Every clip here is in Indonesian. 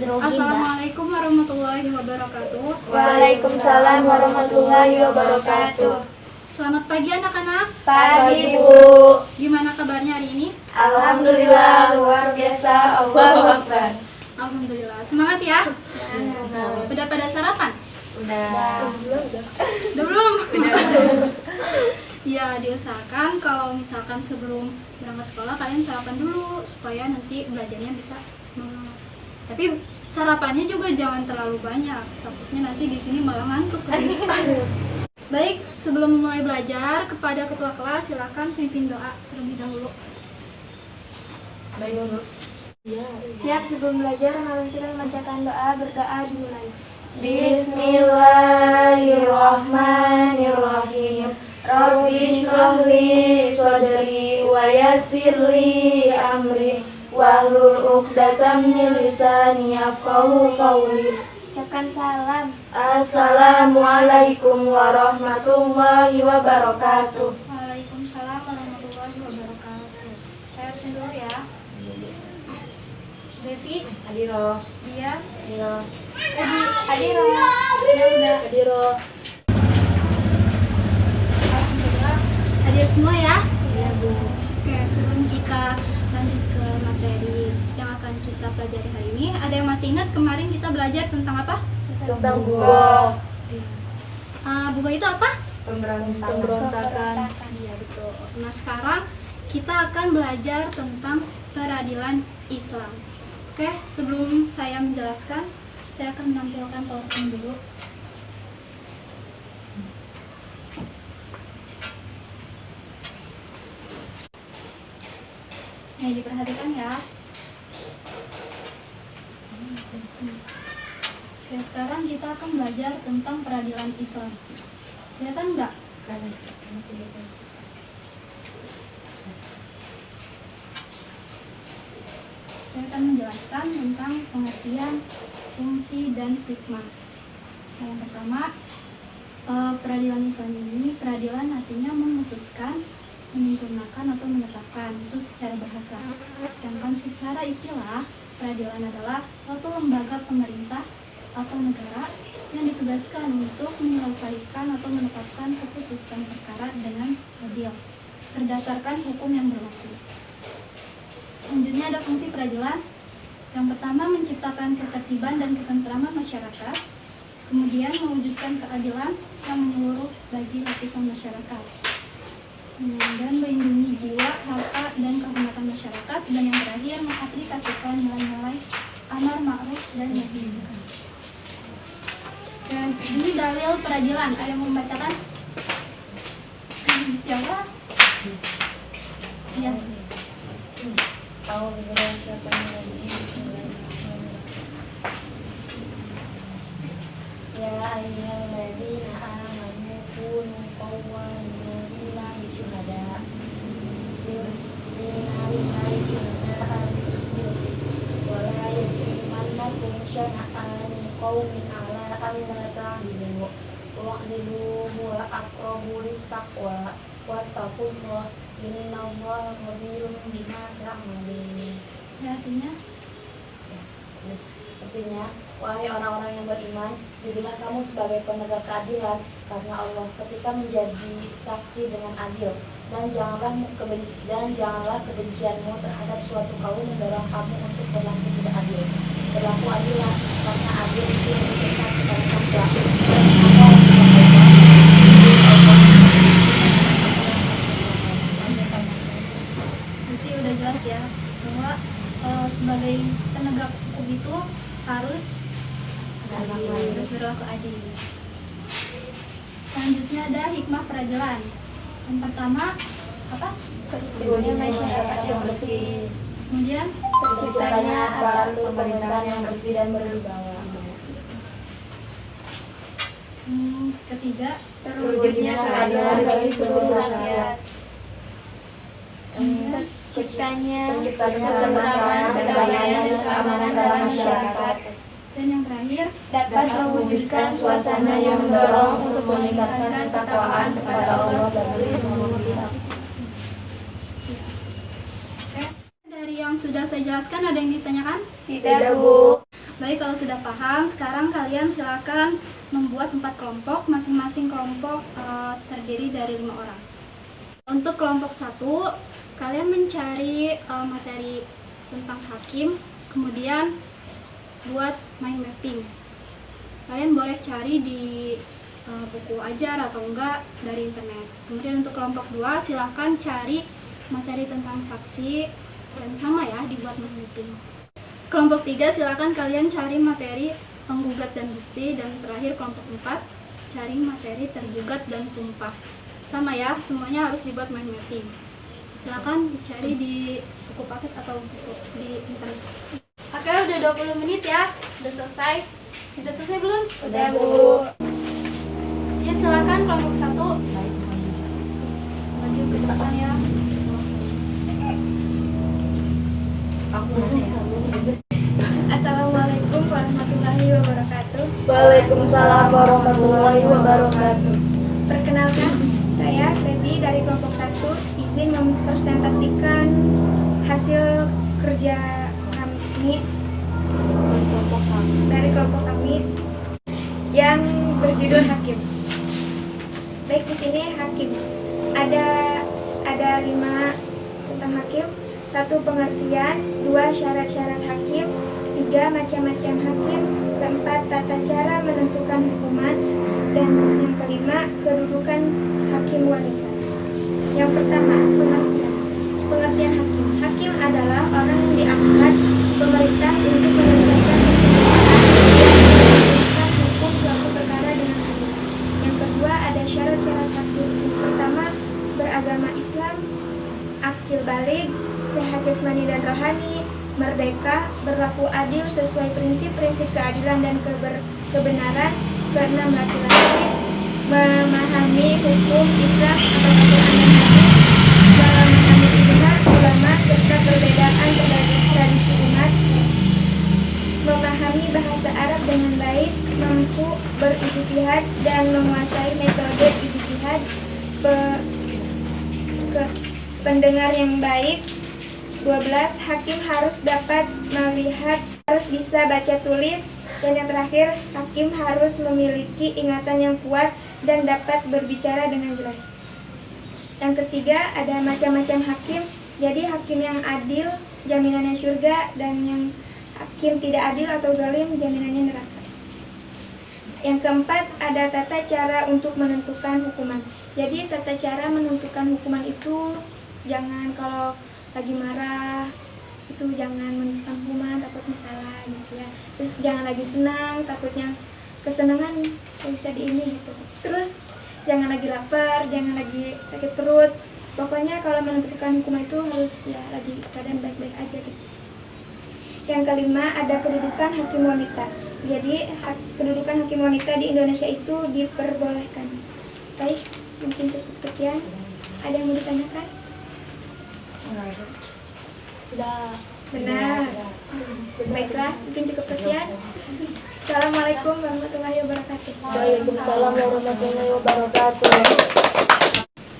hidrogena. Assalamualaikum warahmatullahi wabarakatuh. Waalaikumsalam warahmatullahi wabarakatuh. Selamat pagi anak-anak. Pagi Bu. Gimana kabarnya hari ini? Alhamdulillah luar biasa. Allahu Akbar. Alhamdulillah. Semangat ya. Udah pada sarapan? Udah. Udah belum? Ya, diusahakan kalau misalkan sebelum berangkat sekolah kalian sarapan dulu supaya nanti belajarnya bisa semangat. Tapi sarapannya juga jangan terlalu banyak, takutnya nanti di sini malah ngantuk. Baik, sebelum mulai belajar, kepada ketua kelas silakan pimpin doa terlebih dahulu. Baik Bu. Siap, sebelum belajar mari kita membacakan doa, berdoa dimulai. Bismillahirrahmanirrahim. Rabbi shrahli sadri wa yassir li amri wahlul 'uqdatam min lisani yafqahu qawli. Ucapkan salam. Assalamualaikum warahmatullahi wabarakatuh. Waalaikumsalam warahmatullahi wabarakatuh. Saya harus dulu ya. Devi, Adiro. dia, Adiro. Edi, Adira. Ya udah. Adiro. Alhamdulillah hadir semua ya. Iya Bu. Oke, sebelum kita lanjut ke materi yang akan kita pelajari hari ini, ada yang masih ingat kemarin kita belajar tentang apa? Tentang Bugo. Bugo itu apa? Pemberontakan. Iya betul. Nah sekarang kita akan belajar tentang peradilan Islam. Oke, sebelum saya menjelaskan, saya akan menampilkan PowerPoint dulu. Nah, diperhatikan ya. Oke, sekarang kita akan belajar tentang peradilan Islam. Kelihatan nggak? Saya akan menjelaskan tentang pengertian, fungsi, dan hikmah. Nah, yang pertama, peradilan Islam ini, peradilan artinya memutuskan, menyempurnakan atau menetapkan, itu secara bahasa. Sedangkan secara istilah, peradilan adalah suatu lembaga pemerintah atau negara yang ditugaskan untuk menyelesaikan atau menetapkan keputusan perkara dengan adil berdasarkan hukum yang berlaku. Selanjutnya ada fungsi peradilan. Yang pertama, menciptakan ketertiban dan ketentraman masyarakat. Kemudian mewujudkan keadilan yang menyeluruh bagi lapisan masyarakat. Dan melindungi jiwa, harta, dan kehormatan masyarakat. Dan yang terakhir, mengaplikasikan nilai-nilai amar ma'ruf dan nahi munkar. Dan ini dalil peradilan. Ada yang mau membacakan? Siapa? Ya. Ya ayyuhalladzina amanu kunu qawwamina billahi syuhada lillahi syuhada wa la yajrimannakum syana'an qaumin ala alla ta'dilu wa'dilu huwa aqrabu littaqwa wattaqullaha innallaha khabirun bima ta'malun. Artinya, wahai orang-orang yang beriman, jadilah kamu sebagai penegak keadilan karena Allah ketika menjadi saksi dengan adil, dan janganlah kebencianmu terhadap suatu kaum mendorong kamu untuk berlaku tidak adil. Berlaku adillah karena adil itu lebih dekat kepada takwa. Nanti udah jelas ya bahwa sebagai penegak hukum itu harus berlaku adil. Selanjutnya ada hikmah peradilan. Yang pertama apa? Terwujudnya masyarakat yang bersih. Kemudian Terciptanya aparatur pemerintahan yang bersih dan berwibawa. Ketiga, Terwujudnya keadilan bagi seluruh rakyat. Terciptanya Ketentraman, perdamaian, dan keamanan dalam masyarakat. Dan yang terakhir, Dapat mewujudkan suasana yang mendorong untuk meningkatkan ketakwaan kepada Allah bagi semua pihak. Oke. Dari yang sudah saya jelaskan ada yang ditanyakan? Tidak Bu. Baik, kalau sudah paham, sekarang kalian silakan membuat 4 kelompok, masing-masing kelompok terdiri dari 5 orang. Untuk kelompok 1, kalian mencari materi tentang hakim, kemudian buat mind mapping. Kalian boleh cari di buku ajar atau enggak dari internet. Kemudian untuk kelompok 2, silakan cari materi tentang saksi dan sama ya, dibuat mind mapping. Kelompok 3, silakan kalian cari materi penggugat dan bukti, dan terakhir kelompok 4, cari materi tergugat dan sumpah. Sama ya, semuanya harus dibuat mind mapping. Silakan dicari di buku paket atau buku di internet. Oke, udah 20 menit ya. Udah selesai. Udah selesai belum? Udah, Bu. Ya, silakan kelompok 1. Maju ke depan ya. Assalamualaikum warahmatullahi wabarakatuh. Waalaikumsalam warahmatullahi wabarakatuh. Perkenalkan, saya Febi dari kelompok 1, izin mempresentasikan hasil kerja kami dari kelompok kami yang berjudul Hakim. Baik, di sini hakim ada 5 tentang hakim. 1, pengertian. 2, syarat-syarat hakim. 3, macam-macam hakim. 4, tata cara menentukan hukuman. Dan yang kelima, kedudukan hakim wanita. Yang pertama, pengertian. Pengertian hakim. Hakim adalah orang yang diangkat pemerintah untuk menyelesaikan perselisihan dan memutuskan hukum suatu perkara dengan adil. Yang kedua, ada syarat-syarat hakim. Yang pertama, beragama Islam, akil baligh, sehat jasmani dan rohani, merdeka, berlaku adil sesuai prinsip-prinsip keadilan dan kebenaran. Keenam, laki-laki, memahami hukum Islam atau Al-Quran dan Hadis, memahami ijma ulama serta perbedaan tradisi umat, memahami bahasa Arab dengan baik, mampu berijtihad dan menguasai metode ijtihad, pendengar yang baik. 12, hakim harus dapat melihat, harus bisa baca tulis. Dan yang terakhir, hakim harus memiliki ingatan yang kuat dan dapat berbicara dengan jelas. Yang ketiga, ada macam-macam hakim. Jadi hakim yang adil jaminannya surga, dan yang hakim tidak adil atau zalim jaminannya neraka. Yang keempat, ada tata cara untuk menentukan hukuman. Jadi tata cara menentukan hukuman itu jangan kalau lagi marah itu jangan menentukan hukuman, takutnya salah gitu ya. Terus jangan lagi senang, takutnya kesenangan kok bisa di ini gitu. Terus jangan lagi lapar, jangan lagi sakit perut. Pokoknya kalau menentukan hukuman itu harus ya lagi keadaan baik-baik aja gitu. Yang kelima, ada kedudukan hakim wanita. Jadi kedudukan hakim wanita di Indonesia itu diperbolehkan. Baik, mungkin cukup sekian. Ada yang mau ditanyakan? Sudah. Benar. Baiklah, mungkin cukup sekian. Assalamualaikum warahmatullahi wabarakatuh. Waalaikumsalam warahmatullahi wabarakatuh.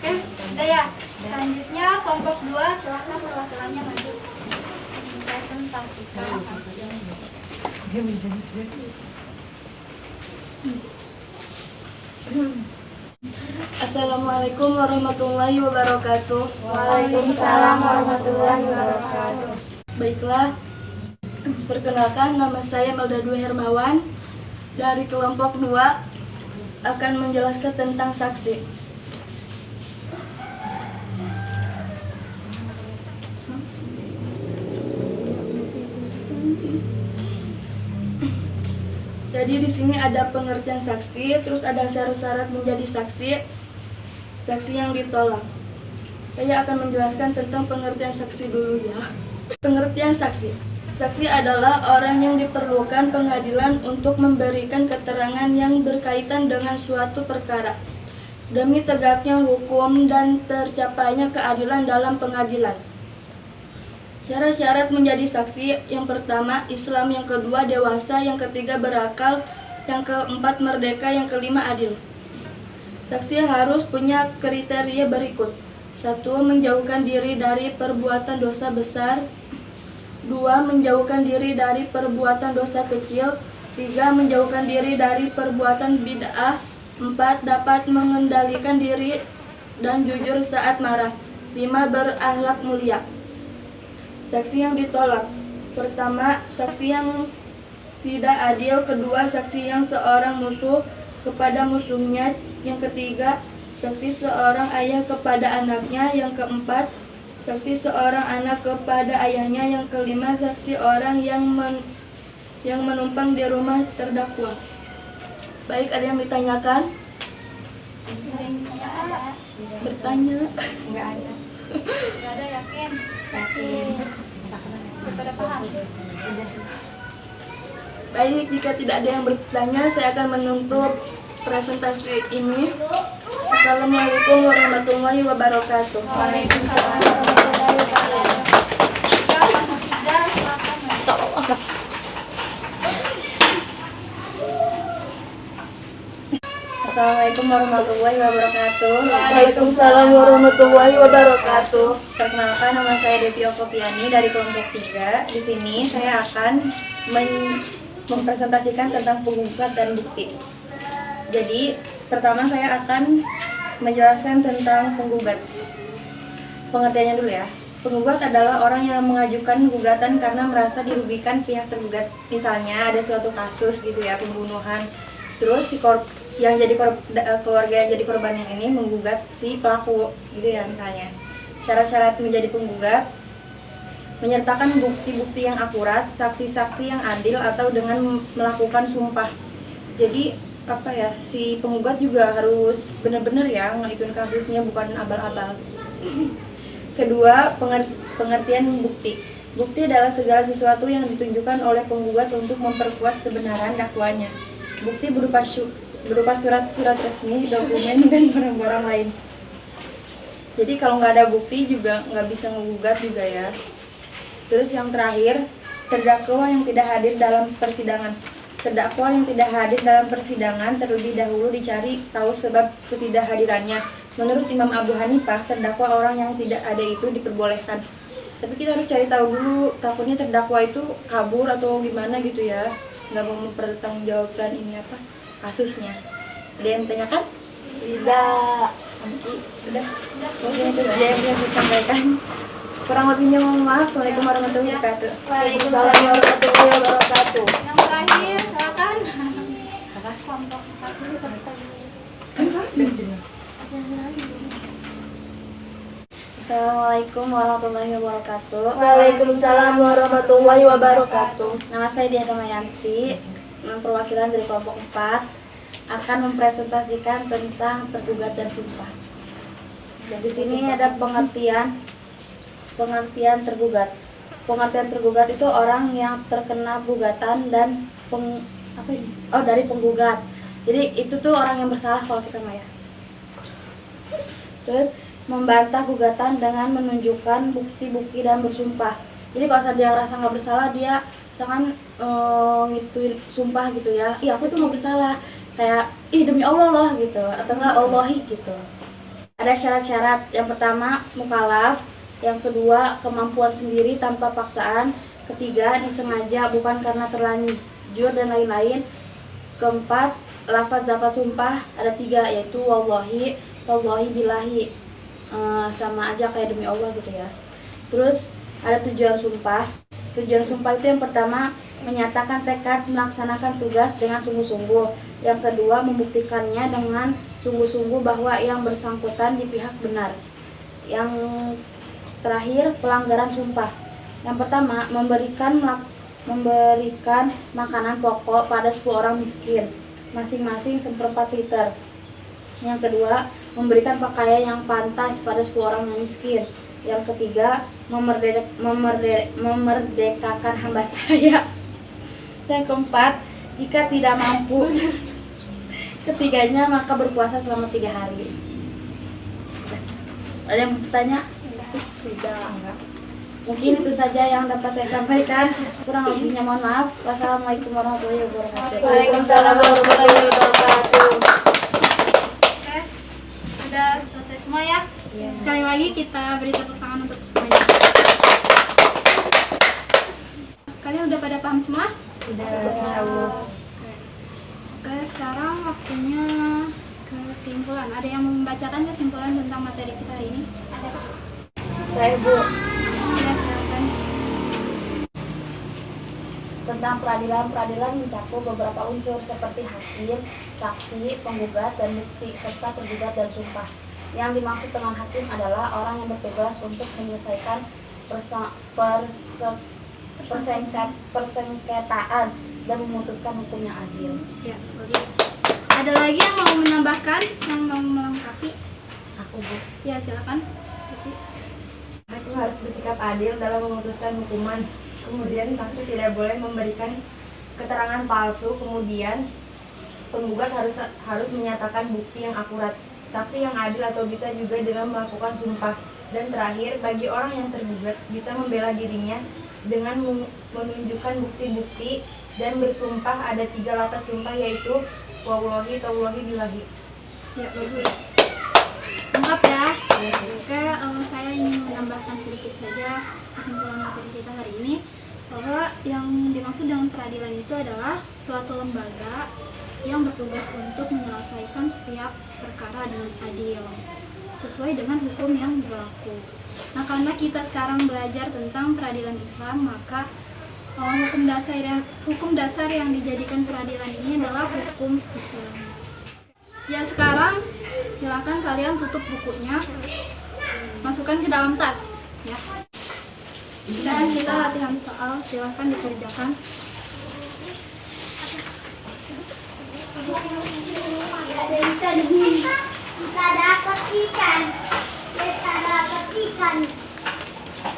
Oke, udah ya. Selanjutnya kelompok 2, silakan perwakilannya maju. Presentasikan. Assalamualaikum warahmatullahi wabarakatuh. Waalaikumsalam warahmatullahi wabarakatuh. Baiklah, perkenalkan nama saya Melda Dwi Hermawan dari kelompok 2 akan menjelaskan tentang saksi. Jadi di sini ada pengertian saksi, terus ada syarat-syarat menjadi saksi, saksi yang ditolak. Saya akan menjelaskan tentang pengertian saksi dulu ya. Pengertian saksi. Saksi adalah orang yang diperlukan pengadilan untuk memberikan keterangan yang berkaitan dengan suatu perkara demi tegaknya hukum dan tercapainya keadilan dalam pengadilan. Syarat-syarat menjadi saksi: yang pertama Islam, yang kedua dewasa, yang ketiga berakal, yang keempat merdeka, yang kelima adil. Saksi harus punya kriteria berikut. 1. Menjauhkan diri dari perbuatan dosa besar. 2. Menjauhkan diri dari perbuatan dosa kecil. 3. Menjauhkan diri dari perbuatan bid'ah. 4. Dapat mengendalikan diri dan jujur saat marah. 5. Berakhlak mulia. Saksi yang ditolak. Pertama, saksi yang tidak adil. Kedua, saksi yang seorang musuh kepada musuhnya. Yang ketiga, saksi seorang ayah kepada anaknya. Yang keempat, saksi seorang anak kepada ayahnya. Yang kelima, saksi orang yang menumpang di rumah terdakwa. Baik, ada yang ditanyakan? Bertanya? Enggak ada. Nggak ada, yakin? Yakin. Pada paham? Baik, jika tidak ada yang bertanya, saya akan menutup presentasi ini. Assalamualaikum warahmatullahi wabarakatuh. Waalaikumsalam warahmatullahi wabarakatuh. Kelompok 3, silakan. Assalamualaikum warahmatullahi wabarakatuh. Waalaikumsalam warahmatullahi wabarakatuh. Perkenalkan, nama saya Devi Okopiani dari kelompok 3. Di sini saya akan mempresentasikan tentang penggugat dan bukti. Jadi, pertama saya akan menjelaskan tentang penggugat. Pengertiannya dulu ya. Penggugat adalah orang yang mengajukan gugatan karena merasa dirugikan pihak tergugat. Misalnya ada suatu kasus gitu ya, pembunuhan. Terus keluarga yang jadi korban yang ini menggugat si pelaku gitu ya misalnya. Syarat-syarat menjadi penggugat: menyertakan bukti-bukti yang akurat, saksi-saksi yang adil, atau dengan melakukan sumpah. Jadi si penggugat juga harus benar-benar ya ngehitungin kasusnya, bukan abal-abal. Kedua, pengertian bukti. Bukti adalah segala sesuatu yang ditunjukkan oleh penggugat untuk memperkuat kebenaran dakwanya. Bukti berupa surat-surat resmi, dokumen, dan barang-barang lain. Jadi kalau nggak ada bukti juga nggak bisa menggugat juga ya. Terus yang terakhir, terdakwa yang tidak hadir dalam persidangan. Terdakwa yang tidak hadir dalam persidangan terlebih dahulu dicari tahu sebab ketidakhadirannya. Menurut Imam Abu Hanifah, terdakwa orang yang tidak ada itu diperbolehkan. Tapi kita harus cari tahu dulu, takutnya terdakwa itu kabur atau gimana gitu ya. Nggak mau mempertanggungjawabkan kasusnya. Ada yang ditanyakan? Tidak. Udah. Mungkin itu saja yang bisa saya sampaikan. Kurang lebihnya mohon maaf. Assalamualaikum warahmatullahi wabarakatuh. Waalaikumsalam warahmatullahi wabarakatuh. Yang terakhir, silakan. Apa? Kelompok 4 dulu Assalamualaikum warahmatullahi wabarakatuh. Waalaikumsalam warahmatullahi wabarakatuh. Nama saya Diah Damayanti, perwakilan dari kelompok 4, akan mempresentasikan tentang tergugat dan sumpah. Di sini ada pengertian tergugat. Pengertian tergugat itu orang yang terkena gugatan dan dari penggugat. Jadi itu tuh orang yang bersalah kalau kita mah ya. Terus membantah gugatan dengan menunjukkan bukti-bukti dan bersumpah. Jadi kalau dia merasa nggak bersalah, dia misalkan ngituin sumpah gitu ya, aku tuh nggak bersalah, kayak demi Allah loh gitu, atau enggak Allahi gitu. Ada syarat-syarat. Yang pertama, mukallaf. Yang kedua, kemampuan sendiri tanpa paksaan. Ketiga, disengaja bukan karena terlanjur dan lain-lain. Keempat, lafaz dapat sumpah ada 3, yaitu wallahi, tallahi, billahi. Sama aja kayak demi Allah gitu ya. Terus ada tujuan sumpah. Tujuan sumpah itu yang pertama, menyatakan tekad melaksanakan tugas dengan sungguh-sungguh. Yang kedua, membuktikannya dengan sungguh-sungguh bahwa yang bersangkutan di pihak benar. Yang terakhir, pelanggaran sumpah. Yang pertama, memberikan makanan pokok pada 10 orang miskin, masing-masing 1/4 liter. Yang kedua, memberikan pakaian yang pantas pada 10 orang yang miskin. Yang ketiga, memerdekakan hamba saya. Yang keempat, jika tidak mampu ketiganya maka berpuasa selama 3 hari. Ada yang bertanya? Tidak. Mungkin itu saja yang dapat saya sampaikan. Kurang lebihnya mohon maaf. Wassalamualaikum warahmatullahi wabarakatuh. Waalaikumsalam warahmatullahi wabarakatuh. Oke, sudah selesai semua ya. Sekali lagi kita beri tepuk tangan untuk semuanya. Kalian udah pada paham semua? Udah. Oke, sekarang waktunya kesimpulan. Ada yang mau membacakan kesimpulan tentang materi kita hari ini? Ada? Saya Bu, Ya, silakan. tentang peradilan mencakup beberapa unsur seperti hakim, saksi, penggugat, dan bukti, serta tergugat dan sumpah. Yang dimaksud dengan hakim adalah orang yang bertugas untuk menyelesaikan persengketaan dan memutuskan hukum yang adil. Ya, bagus. Ada lagi yang mau menambahkan, yang mau melengkapi? Aku Bu. Ya, silakan. Tapi, Hakim harus bersikap adil dalam memutuskan hukuman. Kemudian saksi tidak boleh memberikan keterangan palsu. Kemudian penggugat harus menyatakan bukti yang akurat. Saksi yang adil atau bisa juga dengan melakukan sumpah. Dan terakhir, bagi orang yang tergugat bisa membela dirinya dengan menunjukkan bukti-bukti dan bersumpah. Ada 3 latas sumpah, yaitu wallahi, taullahi, billahi. ya, bagus. Lengkap ya? Oke, saya ingin menambahkan sedikit saja kesimpulan materi kita hari ini, bahwa yang dimaksud dengan peradilan itu adalah suatu lembaga yang bertugas untuk menyelesaikan setiap perkara dengan adil sesuai dengan hukum yang berlaku. Nah, karena kita sekarang belajar tentang peradilan Islam, maka hukum dasar yang dijadikan peradilan ini adalah hukum Islam. Ya, sekarang silakan kalian tutup bukunya, masukkan ke dalam tas, ya. Dan kita latihan soal, silakan dikerjakan. Kita dapat ikan.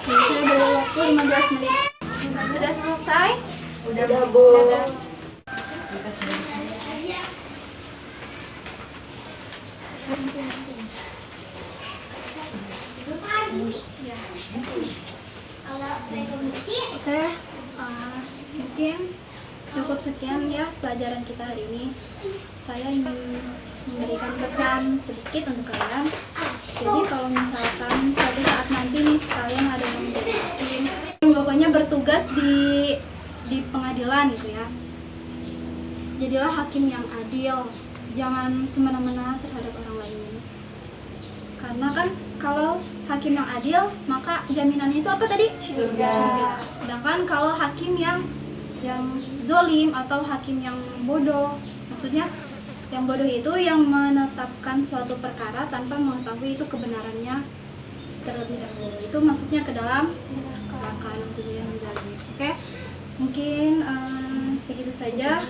Jadi saya beri waktu 15 menit. Sudah selesai? Udah Bu. Udah. Ya. Oke, mungkin cukup sekian ya pelajaran kita hari ini. Saya ingin memberikan pesan sedikit untuk kalian. Jadi kalau misalkan suatu saat nanti nih kalian ada yang menjadi hakim, pokoknya bertugas di pengadilan gitu ya. Jadilah hakim yang adil, jangan semena-mena terhadap orang lain. Karena kan kalau hakim yang adil, maka jaminannya itu apa tadi? Surga. Sedangkan kalau hakim yang zolim atau hakim yang bodoh, maksudnya yang bodoh itu yang menetapkan suatu perkara tanpa mengetahui itu kebenarannya terlebih dahulu. Itu masuknya ke dalam neraka. Oke, mungkin segitu saja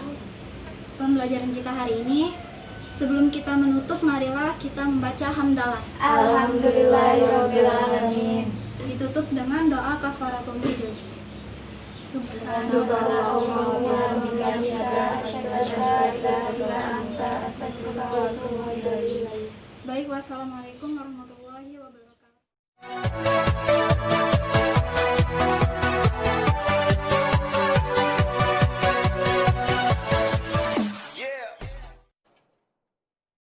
pembelajaran kita hari ini. Sebelum kita menutup, marilah kita membaca hamdalah. Alhamdulillahirobbilalamin. Ditutup dengan doa kafaratul majelis. Baik, wassalamualaikum warahmatullahi wabarakatuh.